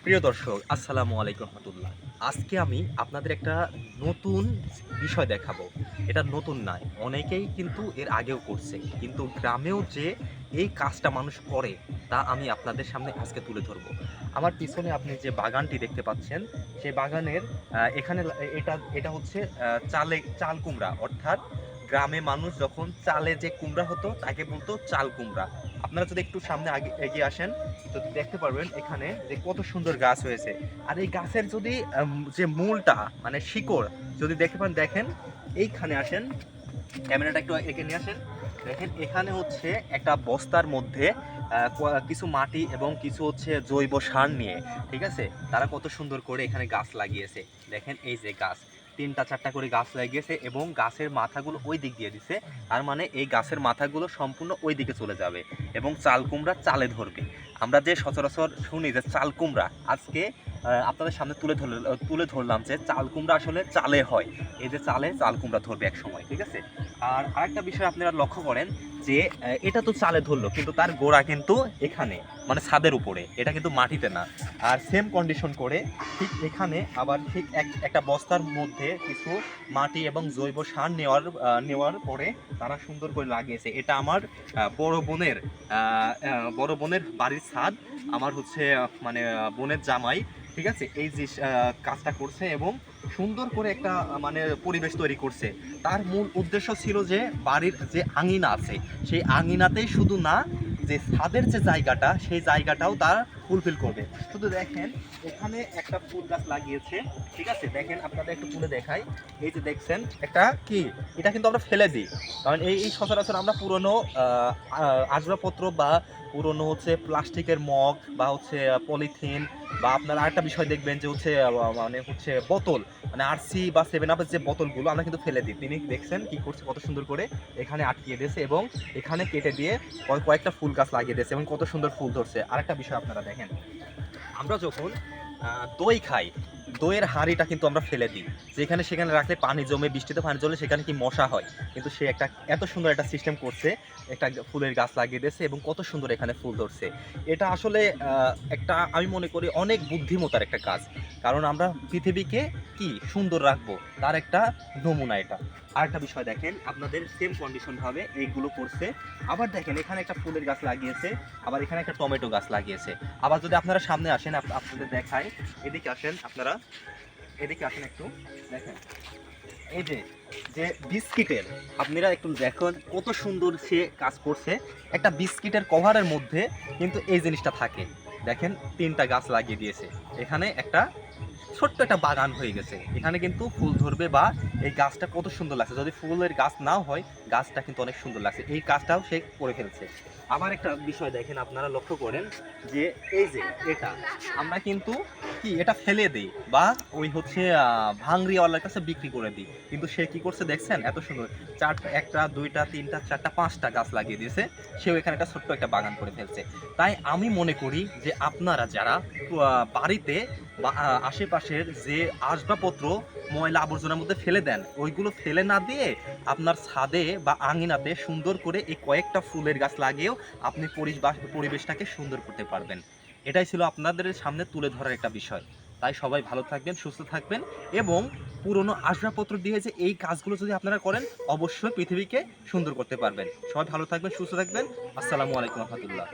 প্রিয় দর্শক, আসসালামু আলাইকুম রহমতুল্লাহ। আজকে আমি আপনাদের একটা নতুন বিষয় দেখাবো। এটা নতুন নয়, অনেকেই কিন্তু এর আগেও করছে, কিন্তু গ্রামেও যে এই কাজটা মানুষ করে তা আমি আপনাদের সামনে আজকে তুলে ধরবো। আমার পিছনে আপনি যে বাগানটি দেখতে পাচ্ছেন, সেই বাগানের এখানে এটা হচ্ছে চাল কুমড়া, অর্থাৎ গ্রামে মানুষ যখন চালে যে কুমড়া হতো তাকে বলতো চাল কুমড়া। আপনারা যদি একটু সামনে এগিয়ে আসেন তো দেখতে পারবেন এখানে যে কত সুন্দর গাছ হয়েছে। আর এই গাছের যদি যে মূলটা মানে শিকড় যদি দেখতে পান, দেখেন এইখানে আসেন, ক্যামেরাটা একটু এগিয়ে নিয়ে আসেন। দেখেন এখানে হচ্ছে একটা বস্তার মধ্যে কিছু মাটি এবং কিছু হচ্ছে জৈব সার নিয়ে, ঠিক আছে, তারা কত সুন্দর করে এখানে গাছ লাগিয়েছে। দেখেন এই যে গাছ, তিনটা চারটা করে গাছ লাগিয়েছে এবং গাছের মাথাগুলো ওই দিক দিয়ে দিছে। তার মানে এই গাছের মাথাগুলো সম্পূর্ণ ওই দিকে চলে যাবে এবং চাল কুমড়া চালে ধরবে। আমরা যে সচরাচর শুনি যে চাল কুমড়া, আজকে আপনাদের সামনে তুলে ধরলাম যে চাল কুমড়া আসলে চালে হয়। এই যে চাল কুমড়া ধরবে এক সময়, ঠিক আছে। আর আরেকটা বিষয় আপনারা লক্ষ্য করেন যে এটা তো চালে ধরলো, কিন্তু তার গোড়া কিন্তু এখানে, মানে ছাদের উপরে, এটা কিন্তু মাটিতে না। আর সেম কন্ডিশন করে ঠিক এখানে আবার ঠিক একটা বস্তার মধ্যে কিছু মাটি এবং জৈব সার নেওয়ার পরে তারা সুন্দর করে লাগিয়েছে। এটা আমার বড় বোনের বাড়ির ছাদ। আমার হচ্ছে মানে বোনের জামাই, ঠিক আছে, এই যে কাজটা করছে এবং সুন্দর করে একটা মানে পরিবেশ তৈরি করছে। তার মূল উদ্দেশ্য ছিল যে বাড়ির যে আঙিনা আছে সেই আঙিনাতেই শুধু না, যে ছাদের যে জায়গাটা সেই জায়গাটাও তার ফুলফিল করবে। শুধু দেখেন এখানে একটা ফুল গাছ লাগিয়েছে, ঠিক আছে, দেখেন আপনাদের একটু তুলে দেখাই। এই যে দেখছেন একটা কি, এটা কিন্তু আমরা ফেলে দিই, কারণ এই সচরাচর আমরা পুরনো আসবাবপত্র বা পুরনো হচ্ছে প্লাস্টিকের মগ বা হচ্ছে পলিথিন, বা আপনারা আরেকটা বিষয় দেখবেন যে হচ্ছে মানে হচ্ছে বোতল, মানে আরসি বা সেভেন আপের যে বোতলগুলো আমরা কিন্তু ফেলে দিই। তিনি দেখছেন কি করছে, কত সুন্দর করে এখানে আটকিয়ে দিয়েছে এবং এখানে কেটে দিয়ে কয়েকটা ফুল গাছ লাগিয়ে দিয়েছে এবং কত সুন্দর ফুল ধরছে। আরেকটা বিষয় আপনারা দেখেন, আমরা যখন দই খাই, দইয়ের হাঁড়িটা কিন্তু আমরা ফেলে দিই, যেখানে সেখানে রাখলে পানি জমে, বৃষ্টিতে পানি জমলে সেখানে কি মশা হয়। কিন্তু সে একটা এত সুন্দর একটা সিস্টেম করছে, একটা ফুলের গাছ লাগিয়ে দিয়েছে এবং কত সুন্দর এখানে ফুল ধরছে। এটা আসলে একটা, আমি মনে করি, অনেক বুদ্ধিমত্তার একটা কাজ। কারণ আমরা পৃথিবীকে কি সুন্দর রাখবো তার একটা নমুনা এটা। আরেকটা বিষয় দেখেন, আপনাদের সেম কন্ডিশন ভাবে এইগুলো করছে। আবার দেখেন এখানে একটা ফুলের গাছ লাগিয়েছে, আবার এখানে একটা টমেটো গাছ লাগিয়েছে। আবার যদি আপনারা সামনে আসেন, আপনাদের দেখায়, এদিকে আসেন আপনারা, এদিকে আসেন একটু, দেখেন এই যে যে বিস্কিটের, আপনারা একটু দেখুন কত সুন্দর সে কাজ করছে। একটা বিস্কিটের কভারের মধ্যে কিন্তু এই জিনিসটা থাকে। দেখেন তিনটা গাছ লাগিয়ে দিয়েছে, এখানে একটা ছোট্ট একটা বাগান হয়ে গেছে। এখানে কিন্তু ফুল ধরবে বা এই গাছটা কত সুন্দর লাগছে। যদি ফুলের গাছ নাও হয়, গাছটা কিন্তু অনেক সুন্দর লাগছে। এই কাজটাও সে করে ফেলছে। আবার একটা বিষয় দেখেন, আপনারা লক্ষ্য করেন যে এই যে এটা আমরা কিন্তু কি এটা ফেলে দিই বা ওই হচ্ছে ভাংরিওয়ালার কাছে বিক্রি করে দিই, কিন্তু সে কি করছে দেখছেন, এত সুন্দর একটা দুইটা তিনটা চারটা পাঁচটা গাছ লাগিয়ে দিয়েছে। সেও এখানে একটা ছোট্ট একটা বাগান করে ফেলছে। তাই আমি মনে করি যে আপনারা যারা বাড়িতে বা আশেপাশের যে আসবাবপত্র ময়লা আবর্জনার মধ্যে ফেলে দেন, ওইগুলো ফেলে না দিয়ে আপনার ছাদে বা আঙিনাতে সুন্দর করে এই কয়েকটা ফুলের গাছ লাগিয়েও আপনি পরিবেশটাকে সুন্দর করতে পারবেন। এটাই ছিল আপনাদের সামনে তুলে ধরার একটা বিষয়। তাই সবাই ভালো থাকবেন, সুস্থ থাকবেন এবং পুরনো আসবাবপত্র দিয়ে যে এই কাজগুলো যদি আপনারা করেন, অবশ্যই পৃথিবীকে সুন্দর করতে পারবেন। সবাই ভালো থাকবেন, সুস্থ থাকবেন। আসসালামু আলাইকুম রহমতুল্লাহ।